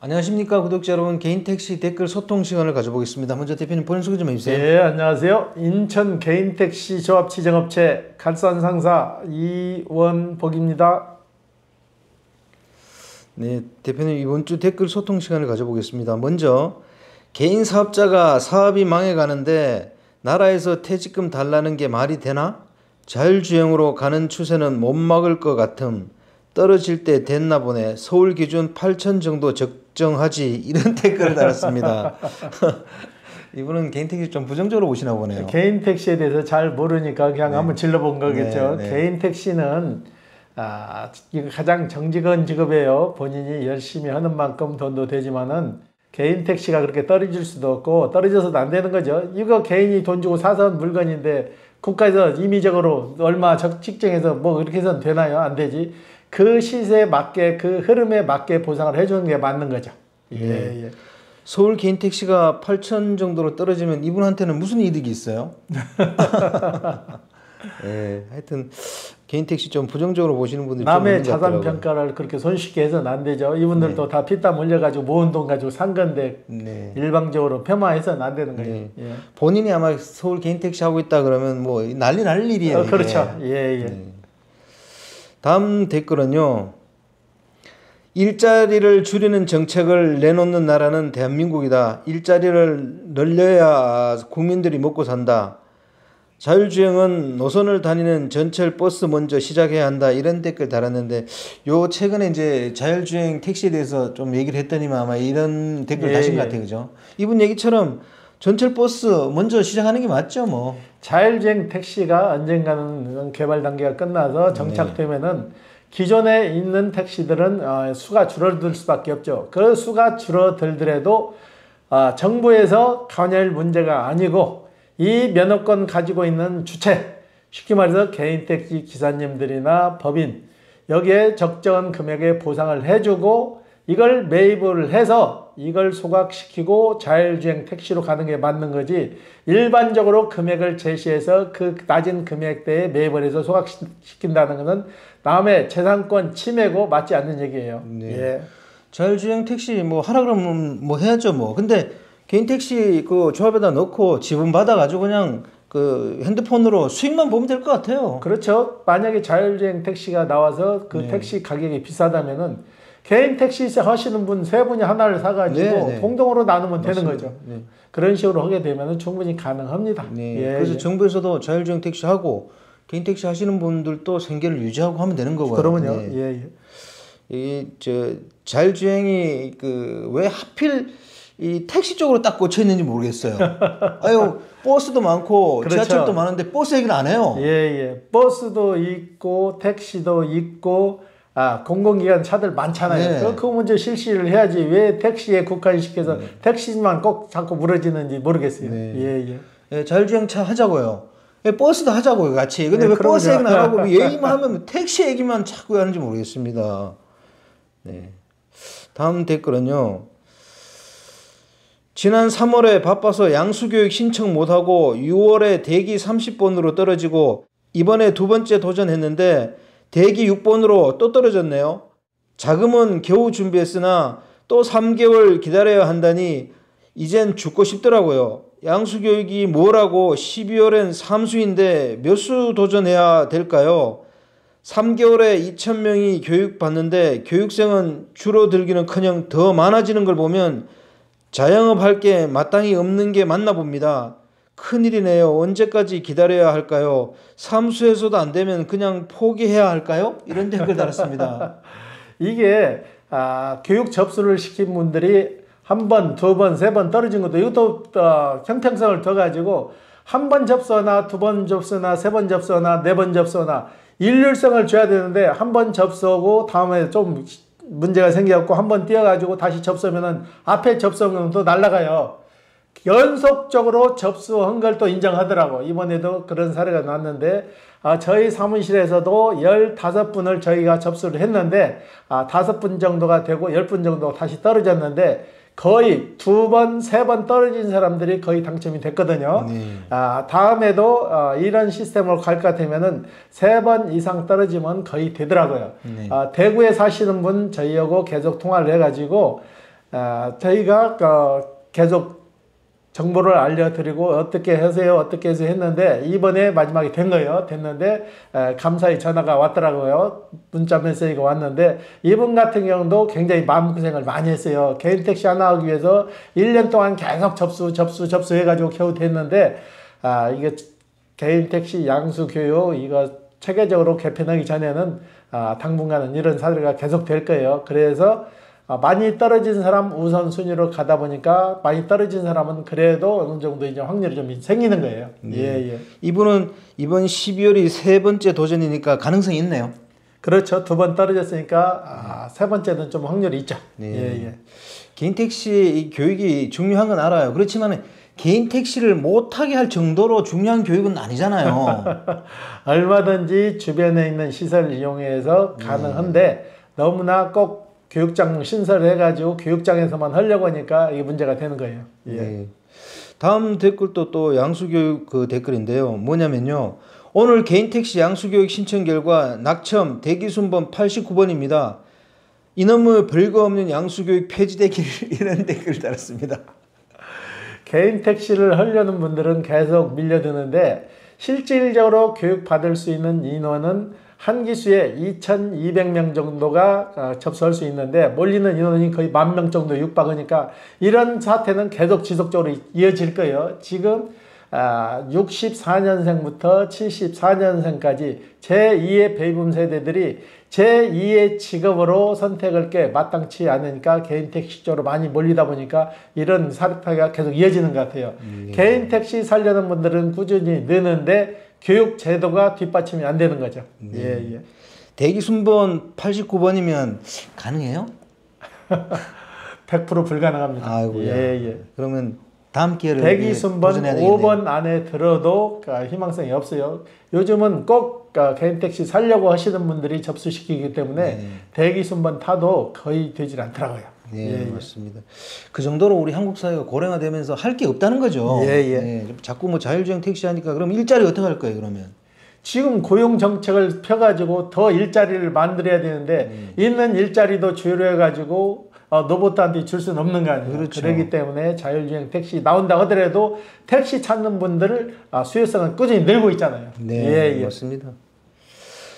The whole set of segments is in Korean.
안녕하십니까 구독자 여러분. 개인택시 댓글 소통 시간을 가져보겠습니다. 먼저 대표님 본인 소개 좀 해주세요. 네, 안녕하세요. 인천 개인택시 조합 지정업체 갈산상사 이원복입니다. 네, 대표님 이번 주 댓글 소통 시간을 가져보겠습니다. 먼저 개인 사업자가 사업이 망해가는데 나라에서 퇴직금 달라는 게 말이 되나? 자율주행으로 가는 추세는 못 막을 것 같음. 떨어질 때 됐나 보네. 서울 기준 8천 정도 적정하지. 이런 댓글을 달았습니다. 이분은 개인택시 좀 부정적으로 보시나 보네요. 개인택시에 대해서 잘 모르니까 그냥 한번 질러본 거겠죠. 네. 개인택시는 이거 가장 정직한 직업이에요. 본인이 열심히 하는 만큼 돈도 되지만은 개인택시가 그렇게 떨어질 수도 없고 떨어져서도 안 되는 거죠. 이거 개인이 돈 주고 사서 문건인데 국가에서 임의적으로 얼마 측정해서 뭐 그렇게 해서는 되나요? 안 되지. 그 시세에 맞게 그 흐름에 맞게 보상을 해주는 게 맞는 거죠. 예. 서울 개인택시가 8천 정도로 떨어지면 이분한테는 무슨 이득이 있어요? 예, 하여튼 개인택시 좀 부정적으로 보시는 분들이 남의 자산 평가를 그렇게 손쉽게 해서는 안 되죠. 이분들도 다 피땀 흘려가지고 모은 돈 가지고 산 건데 일방적으로 폄하해서는 안 되는 거예요. 예. 본인이 아마 서울 개인택시 하고 있다 그러면 뭐 난리 날 일이에요. 그렇죠. 예. 다음 댓글은요. 일자리를 줄이는 정책을 내놓는 나라는 대한민국이다. 일자리를 늘려야 국민들이 먹고 산다. 자율주행은 노선을 다니는 전철 버스 먼저 시작해야 한다. 이런 댓글 달았는데 요 최근에 이제 자율주행 택시에 대해서 좀 얘기를 했더니만 아마 이런 댓글 다신 것 같아요. 그죠? 이분 얘기처럼 전철 버스 먼저 시작하는 게 맞죠, 뭐. 자율주행 택시가 언젠가는 개발 단계가 끝나서 정착되면은 기존에 있는 택시들은 수가 줄어들 수밖에 없죠. 그 수가 줄어들더라도 정부에서 관여할 문제가 아니고 이 면허권 가지고 있는 주체, 쉽게 말해서 개인택시 기사님들이나 법인, 여기에 적정한 금액의 보상을 해주고 이걸 매입을 해서 이걸 소각시키고 자율주행 택시로 가는 게 맞는 거지, 일반적으로 금액을 제시해서 그 낮은 금액대에 매입을 해서 소각시킨다는 것은 남의 재산권 침해고 맞지 않는 얘기예요. 예. 자율주행 택시 뭐 하라 그러면 뭐 해야죠 뭐. 근데 개인 택시 그 조합에다 넣고 지분 받아가지고 그냥 그 핸드폰으로 수익만 보면 될 것 같아요. 그렇죠. 만약에 자율주행 택시가 나와서 그 택시 가격이 비싸다면은 개인 택시 하시는 분 세 분이 하나를 사가지고 공동으로 나누면 되는 거죠. 그런 식으로 하게 되면 충분히 가능합니다. 그래서 정부에서도 자율주행 택시 하고 개인 택시 하시는 분들도 생계를 유지하고 하면 되는 거고요. 그러면요. 이 자율주행이 그 왜 하필 이 택시 쪽으로 딱 꽂혀 있는지 모르겠어요. 아유, 버스도 많고 그렇죠. 지하철도 많은데 버스 얘기는 안 해요. 버스도 있고 택시도 있고 공공기관 차들 많잖아요. 그 문제 실시를 해야지 왜 택시에 국한시켜서 택시만 꼭 자꾸 물어지는지 모르겠어요. 자율주행 차 하자고요. 버스도 하자고요, 같이. 근데 왜 버스 얘기는 안 하고 얘기만 하면 택시 얘기만 자꾸 하는지 모르겠습니다. 다음 댓글은요. 지난 3월에 바빠서 양수교육 신청 못하고 6월에 대기 30번으로 떨어지고 이번에 두 번째 도전했는데 대기 6번으로 또 떨어졌네요. 자금은 겨우 준비했으나 또 3개월 기다려야 한다니 이젠 죽고 싶더라고요. 양수교육이 뭐라고 12월엔 삼수인데 몇 수 도전해야 될까요? 3개월에 2,000명이 교육받는데 교육생은 줄어들기는커녕 더 많아지는 걸 보면 자영업할 게 마땅히 없는 게 맞나 봅니다. 큰일이네요. 언제까지 기다려야 할까요? 삼수에서도 안 되면 그냥 포기해야 할까요? 이런 댓글 달았습니다. 이게 교육 접수를 시킨 분들이 한 번, 두 번, 세 번 떨어진 것도 이것도 형평성을 더 가지고 한 번 접수나 두 번 접수나 세 번 접수나 네 번 접수나 일률성을 줘야 되는데 한 번 접수하고 다음에 좀 문제가 생겨갖고 한 번 뛰어가지고 다시 접수하면은 앞에 접수하면 또 날아가요. 연속적으로 접수한 걸 또 인정하더라고. 이번에도 그런 사례가 났는데 저희 사무실에서도 15분을 저희가 접수를 했는데 5분 정도가 되고 10분 정도 다시 떨어졌는데 거의 2번, 3번 떨어진 사람들이 거의 당첨이 됐거든요. 다음에도 이런 시스템으로 갈 것 같으면은 3번 이상 떨어지면 거의 되더라고요. 대구에 사시는 분 저희하고 계속 통화를 해가지고 저희가 계속 정보를 알려드리고 어떻게 하세요 어떻게 해서 했는데 이번에 마지막에 된 거예요. 됐는데 감사히 전화가 왔더라고요. 문자 메시지가 왔는데 이분 같은 경우도 굉장히 마음고생을 많이 했어요. 개인 택시 하나 하기 위해서 1년 동안 계속 접수 해가지고 겨우 됐는데 이게 개인 택시 양수 교육 이거 체계적으로 개편하기 전에는 당분간은 이런 사례가 계속 될 거예요. 그래서 많이 떨어진 사람 우선순위로 가다 보니까 많이 떨어진 사람은 그래도 어느 정도 이제 확률이 좀 생기는 거예요. 예. 이분은 이번 12월이 세 번째 도전이니까 가능성이 있네요. 그렇죠. 2번 떨어졌으니까 세 번째는 좀 확률이 있죠. 네. 예. 개인 택시 교육이 중요한 건 알아요. 그렇지만 개인 택시를 못하게 할 정도로 중요한 교육은 아니잖아요. 얼마든지 주변에 있는 시설을 이용해서 가능한데 너무나 꼭 교육장 신설해가지고 교육장에서만 하려고 하니까 이게 문제가 되는 거예요. 예. 네. 다음 댓글도 또 양수교육 그 댓글인데요. 뭐냐면요. 오늘 개인택시 양수교육 신청 결과 낙첨 대기순번 89번입니다. 이놈의 별거 없는 양수교육 폐지되길 이런 댓글을 달았습니다. 개인 택시를 하려는 분들은 계속 밀려드는데 실질적으로 교육받을 수 있는 인원은 한 기수에 2,200명 정도가 접수할 수 있는데 몰리는 인원이 거의 10,000명 정도 육박하니까 이런 사태는 계속 지속적으로 이어질 거예요. 지금 64년생부터 74년생까지 제2의 베이붐 세대들이 제2의 직업으로 선택할 게 마땅치 않으니까 개인 택시 쪽으로 많이 몰리다 보니까 이런 사태가 계속 이어지는 것 같아요. 개인 택시 살려는 분들은 꾸준히 느는데 교육 제도가 뒷받침이 안 되는 거죠. 예. 대기 순번 89번이면 가능해요? 100% 불가능합니다. 아이고야. 예. 그러면 다음 기회를 대기 순번 5번 안에 들어도 희망성이 없어요. 요즘은 꼭 개인 택시 살려고 하시는 분들이 접수시키기 때문에 대기 순번 타도 거의 되질 않더라고요. 네, 맞습니다. 그 정도로 우리 한국 사회가 고령화되면서 할 게 없다는 거죠. 자꾸 뭐 자율주행 택시 하니까 그럼 일자리 어떻게 할 거예요, 그러면? 지금 고용 정책을 펴가지고 더 일자리를 만들어야 되는데 있는 일자리도 줄여가지고 로봇한테 줄 수는 없는 거 아니에요. 그렇죠. 그렇기 때문에 자율주행 택시 나온다 하더라도 택시 찾는 분들을 수요성은 꾸준히 늘고 있잖아요. 네, 맞습니다.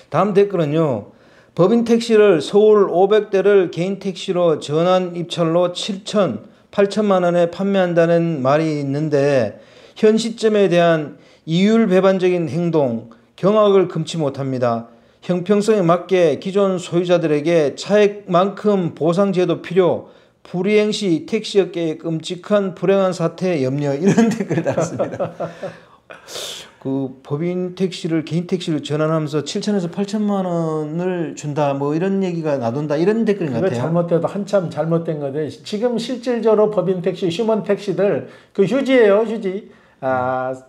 다음 댓글은요. 법인 택시를 서울 500대를 개인 택시로 전환 입찰로 8천만 원에 판매한다는 말이 있는데 현 시점에 대한 이율배반적인 행동, 경악을 금치 못합니다. 형평성에 맞게 기존 소유자들에게 차액만큼 보상제도 필요, 불이행 시 택시업계의 끔찍한 불행한 사태 염려 이런 댓글을 달았습니다. 그 법인 택시를 개인 택시로 전환하면서 7천에서 8천만 원을 준다 뭐 이런 얘기가 나돈다 이런 댓글인 것 같아요. 잘못돼도 한참 잘못된 거데 지금 실질적으로 법인 택시, 휴먼 택시들 그 휴지예요, 휴지.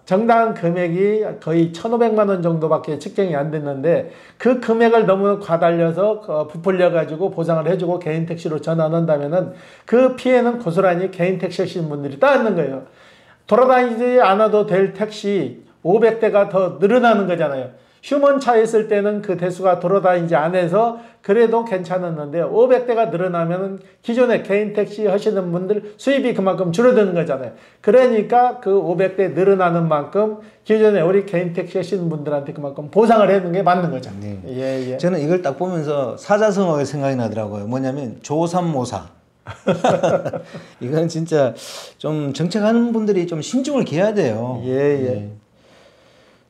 정당한 금액이 거의 1,500만 원 정도밖에 측정이 안 됐는데 그 금액을 너무 과달려서 부풀려 가지고 보상을 해주고 개인 택시로 전환한다면은 그 피해는 고스란히 개인 택시 하시는 분들이 따르는 거예요. 돌아다니지 않아도 될 택시 500대가 더 늘어나는 거잖아요. 휴먼차 있을 때는 그 대수가 돌아다니지 않아서 그래도 괜찮았는데 500대가 늘어나면 기존에 개인 택시 하시는 분들 수입이 그만큼 줄어드는 거잖아요. 그러니까 그 500대 늘어나는 만큼 기존에 우리 개인 택시 하시는 분들한테 그만큼 보상을 해주는 게 맞는 거죠. 예. 저는 이걸 딱 보면서 사자성어가 생각이 나더라고요. 뭐냐면 조삼모사. 이건 진짜 좀 정책하는 분들이 좀 신중을 기해야 돼요. 예.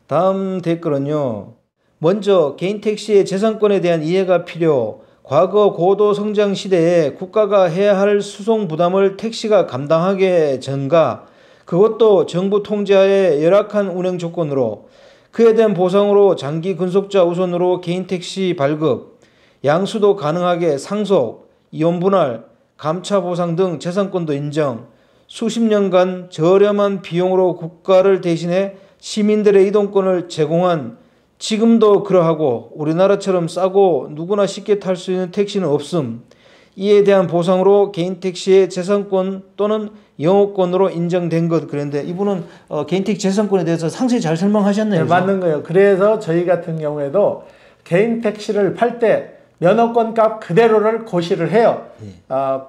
다음 댓글은요. 먼저 개인 택시의 재산권에 대한 이해가 필요. 과거 고도 성장 시대에 국가가 해야 할 수송 부담을 택시가 감당하게 전가. 그것도 정부 통제하에 열악한 운행 조건으로. 그에 대한 보상으로 장기 근속자 우선으로 개인 택시 발급. 양수도 가능하게 상속, 이혼 분할, 감차 보상 등 재산권도 인정. 수십 년간 저렴한 비용으로 국가를 대신해 시민들의 이동권을 제공한 지금도 그러하고 우리나라처럼 싸고 누구나 쉽게 탈 수 있는 택시는 없음. 이에 대한 보상으로 개인 택시의 재산권 또는 영업권으로 인정된 것. 그런데 이분은 개인 택시 재산권에 대해서 상세히 잘 설명하셨네요. 네, 맞는 거예요. 그래서 저희 같은 경우에도 개인 택시를 팔 때 면허권 값 그대로를 고시를 해요.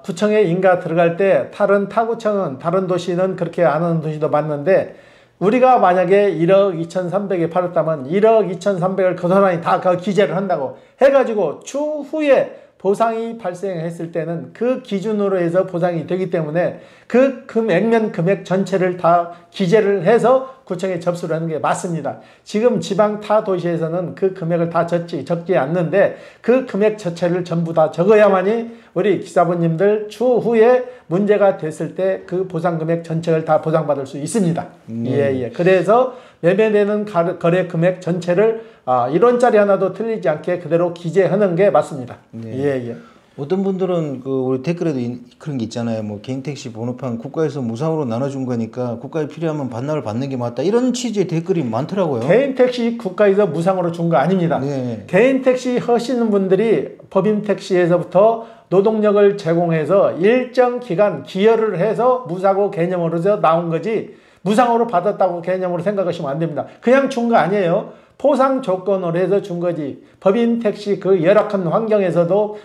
구청에 인가 들어갈 때 다른 타구청은 다른 도시는 그렇게 안 하는 도시도 많는데 우리가 만약에 1억 2,300에 팔았다면 1억 2,300을 고스란히 다 기재를 한다고 해가지고 추후에 보상이 발생했을 때는 그 기준으로 해서 보상이 되기 때문에 그 액면 금액 전체를 다 기재를 해서 구청에 접수를 하는 게 맞습니다. 지금 지방 타 도시에서는 그 금액을 다 적지 않는데 그 금액 자체를 전부 다 적어야만이 우리 기사부님들 추후에 문제가 됐을 때 그 보상 금액 전체를 다 보상받을 수 있습니다. 예. 그래서 매매되는 거래 금액 전체를 1원짜리 하나도 틀리지 않게 그대로 기재하는 게 맞습니다. 예. 어떤 분들은 우리 댓글에도 그런 게 있잖아요. 뭐 개인 택시 번호판 국가에서 무상으로 나눠준 거니까 국가에 필요하면 반납을 받는 게 맞다. 이런 취지의 댓글이 많더라고요. 개인 택시 국가에서 무상으로 준 거 아닙니다. 네. 개인 택시 하시는 분들이 법인 택시에서부터 노동력을 제공해서 일정 기간 기여를 해서 무사고 개념으로 나온 거지 무상으로 받았다고 개념으로 생각하시면 안 됩니다. 그냥 준 거 아니에요. 포상 조건으로 해서 준 거지. 법인 택시 그 열악한 환경에서도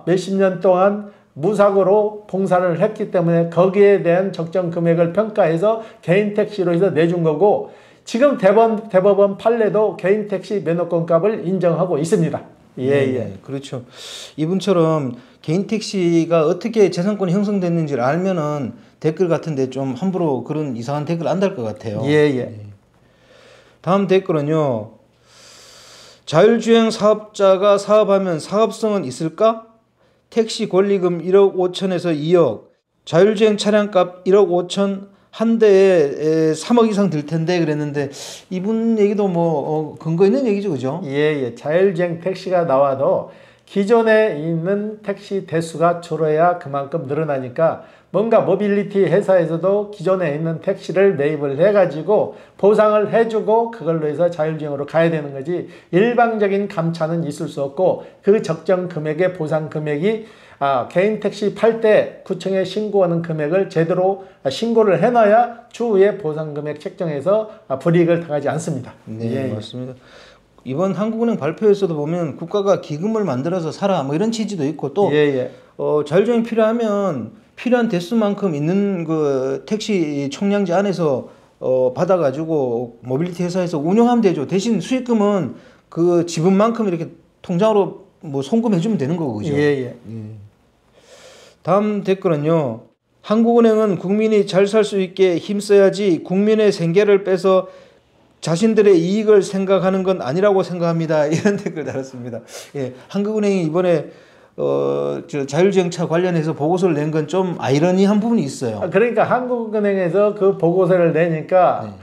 몇십 년 동안 무사고로 봉사를 했기 때문에 거기에 대한 적정 금액을 평가해서 개인 택시로 해서 내준 거고 지금 대법원 판례도 개인 택시 면허권 값을 인정하고 있습니다. 예. 그렇죠. 이분처럼 개인 택시가 어떻게 재산권이 형성됐는지를 알면은 댓글 같은데 좀 함부로 그런 이상한 댓글 안 달 것 같아요. 예. 다음 댓글은요. 자율주행 사업자가 사업하면 사업성은 있을까? 택시 권리금 1억 5천에서 2억, 자율주행 차량값 1억 5천, 한 대에 3억 이상 들 텐데 그랬는데 이분 얘기도 뭐 근거 있는 얘기죠, 그죠? 예. 자율주행 택시가 나와도 기존에 있는 택시 대수가 줄어야 그만큼 늘어나니까 뭔가 모빌리티 회사에서도 기존에 있는 택시를 매입을 해가지고 보상을 해주고 그걸로 해서 자율주행으로 가야 되는 거지 일방적인 감차는 있을 수 없고 그 적정 금액의 보상 금액이 개인 택시 팔 때 구청에 신고하는 금액을 제대로 신고를 해놔야 추후에 보상 금액 책정해서 불이익을 당하지 않습니다. 네, 맞습니다. 이번 한국은행 발표에서도 보면 국가가 기금을 만들어서 사라 뭐 이런 취지도 있고 또 자율주행이 필요하면 필요한 대수만큼 있는 그 택시 총량제 안에서 받아가지고 모빌리티 회사에서 운영하면 되죠. 대신 수익금은 그 지분만큼 이렇게 통장으로 뭐 송금해주면 되는 거고, 그죠? 예. 다음 댓글은요. 한국은행은 국민이 잘 살 수 있게 힘써야지 국민의 생계를 빼서 자신들의 이익을 생각하는 건 아니라고 생각합니다. 이런 댓글 달았습니다. 예, 한국은행이 이번에 자율주행차 관련해서 보고서를 낸 건 좀 아이러니한 부분이 있어요. 그러니까 한국은행에서 그 보고서를 내니까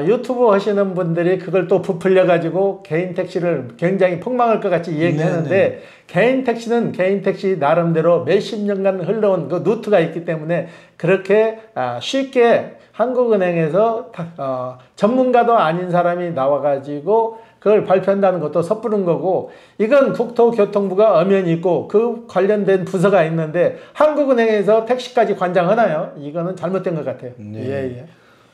유튜브 하시는 분들이 그걸 또 부풀려 가지고 개인 택시를 굉장히 폭망할 것 같이 얘기하는데 개인 택시는 개인 택시 나름대로 몇십 년간 흘러온 그 루트가 있기 때문에 그렇게 쉽게 한국은행에서 전문가도 아닌 사람이 나와가지고 그걸 발표한다는 것도 섣부른 거고 이건 국토교통부가 엄연히 있고 그 관련된 부서가 있는데 한국은행에서 택시까지 관장하나요? 이거는 잘못된 것 같아요. 예.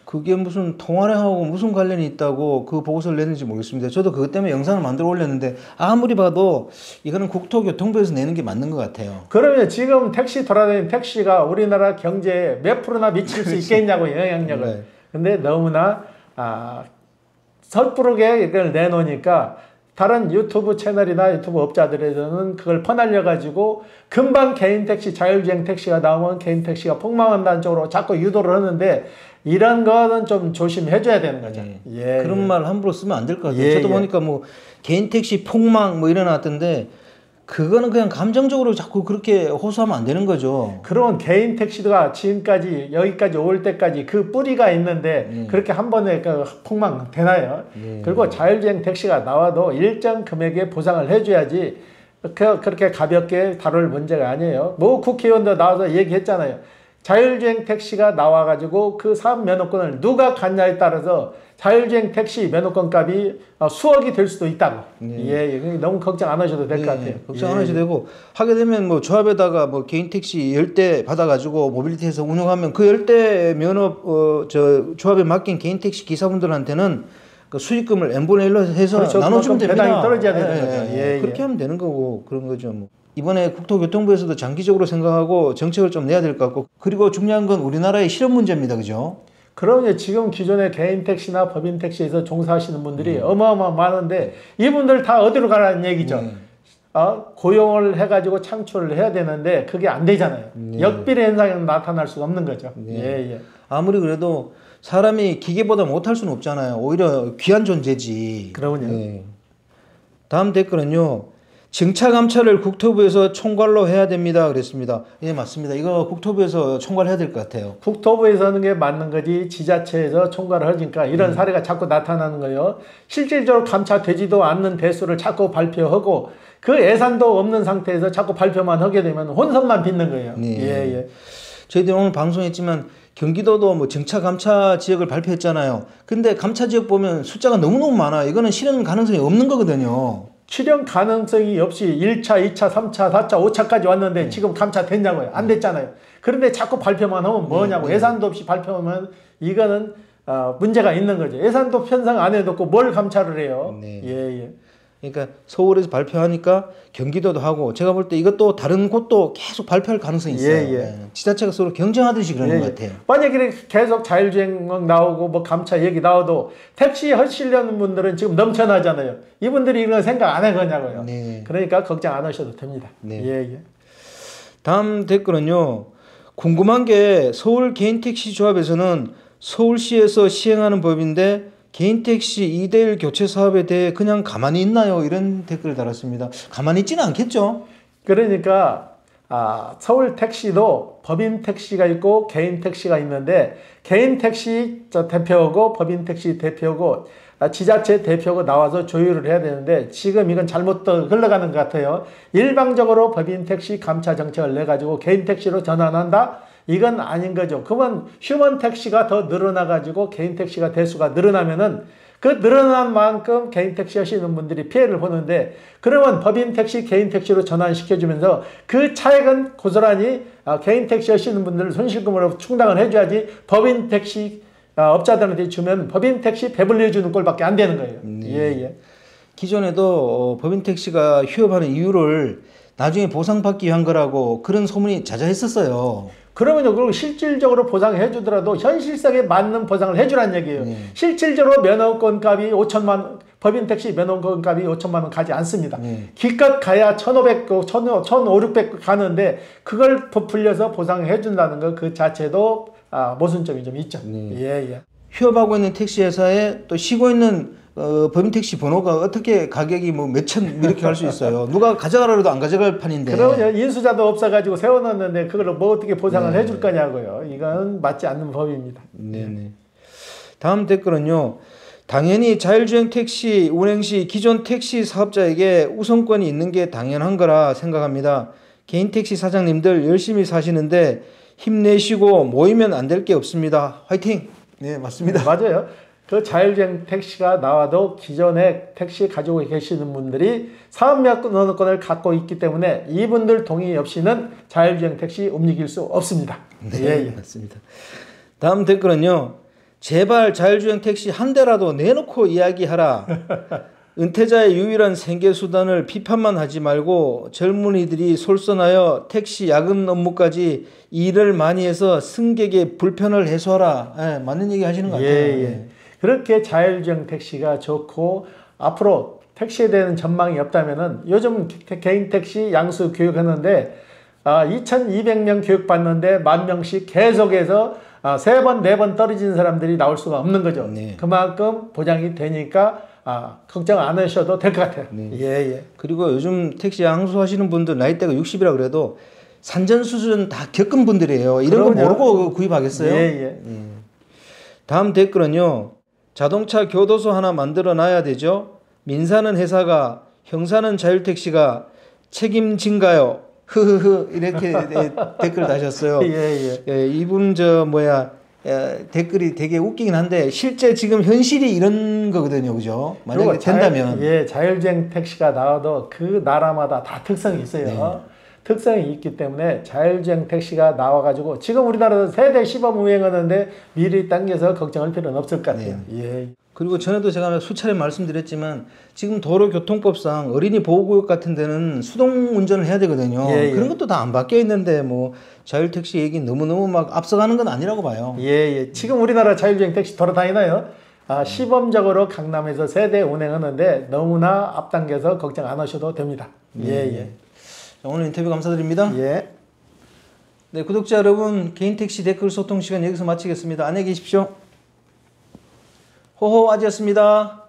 그게 무슨 통화량하고 무슨 관련이 있다고 그 보고서를 냈는지 모르겠습니다. 저도 그것 때문에 영상을 만들어 올렸는데 아무리 봐도 이거는 국토교통부에서 내는 게 맞는 것 같아요. 그러면 지금 택시 돌아다니는 택시가 우리나라 경제에 몇 프로나 미칠 수 있겠냐고 영향력을. 근데 너무나 섣부르게 이걸 내놓으니까 다른 유튜브 채널이나 유튜브 업자들에서는 그걸 퍼날려 가지고 금방 개인 택시, 자율주행 택시가 나오면 개인 택시가 폭망한다는 쪽으로 자꾸 유도를 하는데 이런 거는 좀 조심해 줘야 되는 거죠. 그런 말 함부로 쓰면 안 될 것 같아요. 저도 보니까 뭐 개인 택시 폭망 뭐 일어났던데 그거는 그냥 감정적으로 자꾸 그렇게 호소하면 안 되는 거죠. 그런 개인 택시가 지금까지 여기까지 올 때까지 그 뿌리가 있는데 그렇게 한 번에 폭망 되나요? 그리고 자율주행 택시가 나와도 일정 금액의 보상을 해줘야지 그렇게 가볍게 다룰 문제가 아니에요. 뭐 국회의원도 나와서 얘기했잖아요. 자율주행 택시가 나와가지고 그 사업 면허권을 누가 갖냐에 따라서 자율주행 택시 면허권 값이 수억이 될 수도 있다고. 너무 걱정 안 하셔도 될 것 같아요. 걱정 안 하셔도 되고 하게 되면 뭐 조합에다가 뭐 개인 택시 10대 받아가지고 모빌리티에서 운영하면 그 10대 면허 조합에 맡긴 개인 택시 기사분들한테는 그 수익금을 n분의 1로 해서 그렇죠. 나눠주면 됩니다. 배당이 떨어져야 되는 거죠. 예, 그렇게 예. 하면 되는 거고 그런 거죠. 뭐. 이번에 국토교통부에서도 장기적으로 생각하고 정책을 좀 내야 될 것 같고 그리고 중요한 건 우리나라의 실업 문제입니다. 그죠? 그러면 지금 기존의 개인 택시나 법인 택시에서 종사하시는 분들이 어마어마 많은데 이분들 다 어디로 가라는 얘기죠. 고용을 해가지고 창출을 해야 되는데 그게 안 되잖아요. 역비례 현상이 나타날 수가 없는 거죠. 예, 예. 아무리 그래도 사람이 기계보다 못할 수는 없잖아요. 오히려 귀한 존재지. 그러군요. 네. 다음 댓글은요. 증차 감차를 국토부에서 총괄로 해야 됩니다. 그랬습니다. 예, 맞습니다. 이거 국토부에서 총괄해야 될 것 같아요. 국토부에서 하는 게 맞는 거지 지자체에서 총괄을 하니까 이런 사례가 자꾸 나타나는 거예요. 실질적으로 감차되지도 않는 대수를 자꾸 발표하고 그 예산도 없는 상태에서 자꾸 발표만 하게 되면 혼선만 빚는 거예요. 네. 예, 예. 저희들이 오늘 방송했지만 경기도도 뭐 증차 감차 지역을 발표했잖아요. 근데 감차 지역 보면 숫자가 너무너무 많아요. 이거는 실현 가능성이 없는 거거든요. 실현 가능성이 없이 1차, 2차, 3차, 4차, 5차까지 왔는데 지금 감차됐냐고요. 안 됐잖아요. 그런데 자꾸 발표만 하면 뭐냐고. 예산도 없이 발표하면 이거는 문제가 있는 거죠. 예산도 편성 안 해놓고 뭘 감차를 해요. 네. 예, 예. 그러니까 서울에서 발표하니까 경기도도 하고 제가 볼 때 이것도 다른 곳도 계속 발표할 가능성이 있어요. 예, 예. 네. 지자체가 서로 경쟁하듯이 그러는 예, 것 예. 같아요. 만약에 계속 자율주행 나오고 뭐 감차 얘기 나와도 택시 하시려는 분들은 지금 넘쳐나잖아요. 이분들이 이런 거 생각 안 해거냐고요. 네. 그러니까 걱정 안 하셔도 됩니다. 네. 예, 예. 다음 댓글은요. 궁금한 게 서울 개인택시 조합에서는 서울시에서 시행하는 법인데 개인택시 2대1 교체 사업에 대해 그냥 가만히 있나요? 이런 댓글을 달았습니다. 가만히 있지는 않겠죠? 그러니까 서울 택시도 법인 택시가 있고 개인 택시가 있는데 개인 택시 대표하고 법인 택시 대표하고 지자체 대표가 나와서 조율을 해야 되는데 지금 이건 잘못 흘러가는 것 같아요. 일방적으로 법인 택시 감차 정책을 내가지고 개인 택시로 전환한다? 이건 아닌 거죠. 그러면 휴먼 택시가 더 늘어나가지고 개인 택시가 대수가 늘어나면은 그 늘어난 만큼 개인 택시 하시는 분들이 피해를 보는데 그러면 법인 택시, 개인 택시로 전환시켜주면서 그 차액은 고스란히 개인 택시 하시는 분들을 손실금으로 충당을 해줘야지 법인 택시 업자들한테 주면 법인 택시 배불리 해주는 꼴밖에 안 되는 거예요. 예, 예. 기존에도 법인 택시가 휴업하는 이유를 나중에 보상받기 위한 거라고 그런 소문이 자자했었어요. 그러면요, 그리고 실질적으로 보상해 주더라도 현실성에 맞는 보상을 해주란 얘기예요. 실질적으로 면허권 값이 5천만 원, 법인 택시 면허권 값이 5천만 원 가지 않습니다. 기껏 가야 1,500, 1,500 가는데 그걸 부풀려서 보상해 준다는 거 그 자체도 모순점이 좀 있죠. 예, 예. 휴업하고 있는 택시 회사에 또 쉬고 있는 법인 택시 번호가 어떻게 가격이 뭐 몇천 이렇게 갈 수 있어요. 누가 가져가라 해도 안 가져갈 판인데. 그러면요, 인수자도 없어가지고 세워놨는데 그걸 뭐 어떻게 보상을 해줄 거냐고요. 이건 맞지 않는 법입니다. 네네. 다음 댓글은요. 당연히 자율주행 택시 운행 시 기존 택시 사업자에게 우선권이 있는 게 당연한 거라 생각합니다. 개인 택시 사장님들 열심히 사시는데 힘내시고 모이면 안 될 게 없습니다. 화이팅! 네, 맞습니다. 네, 맞아요. 그 자율주행 택시가 나와도 기존에 택시 가지고 계시는 분들이 사업면허권을 갖고 있기 때문에 이분들 동의 없이는 자율주행 택시 움직일 수 없습니다. 네, 예, 예. 맞습니다. 다음 댓글은요. 제발 자율주행 택시 한 대라도 내놓고 이야기하라. 은퇴자의 유일한 생계수단을 비판만 하지 말고 젊은이들이 솔선하여 택시 야근 업무까지 일을 많이 해서 승객의 불편을 해소하라. 예, 맞는 얘기 하시는 것 같아요. 예, 예. 그렇게 자율주행 택시가 좋고 앞으로 택시에 대한 전망이 없다면은 요즘 개인 택시 양수 교육하는데 2,200명 교육받는데 10,000명씩 계속해서 3번, 4번 떨어진 사람들이 나올 수가 없는 거죠. 네. 그만큼 보장이 되니까 걱정 안 하셔도 될 것 같아요. 네. 예, 예. 그리고 요즘 택시 양수하시는 분들 나이대가 60이라 그래도 산전수전 다 겪은 분들이에요. 이런 거 모르고 구입하겠어요? 예, 예. 다음 댓글은요. 자동차 교도소 하나 만들어 놔야 되죠. 민사는 회사가, 형사는 자율택시가 책임진가요? 흐흐흐 이렇게 댓글 다셨어요. 예, 예, 이분 댓글이 되게 웃기긴 한데 실제 지금 현실이 이런 거거든요, 그죠? 만약에 된다면. 자율주행 택시가 나와도 그 나라마다 다 특성이 있어요. 네. 특성이 있기 때문에 자율주행 택시가 나와가지고 지금 우리나라도 세대 시범 운행하는데 미리 당겨서 걱정할 필요는 없을 것 같아요. 예. 그리고 전에도 제가 수차례 말씀드렸지만 지금 도로교통법상 어린이 보호구역 같은 데는 수동 운전을 해야 되거든요. 예, 예. 그런 것도 다 안 바뀌어 있는데 뭐 자율택시 얘기 너무너무 막 앞서가는 건 아니라고 봐요. 예, 예. 지금 우리나라 자율주행 택시 돌아다니나요? 시범적으로 강남에서 3대 운행하는데 너무나 앞당겨서 걱정 안 하셔도 됩니다. 예, 예. 자, 오늘 인터뷰 감사드립니다. 예. 네, 구독자 여러분, 개인 택시 댓글 소통 시간 여기서 마치겠습니다. 안녕히 계십시오. 호호 아지였습니다.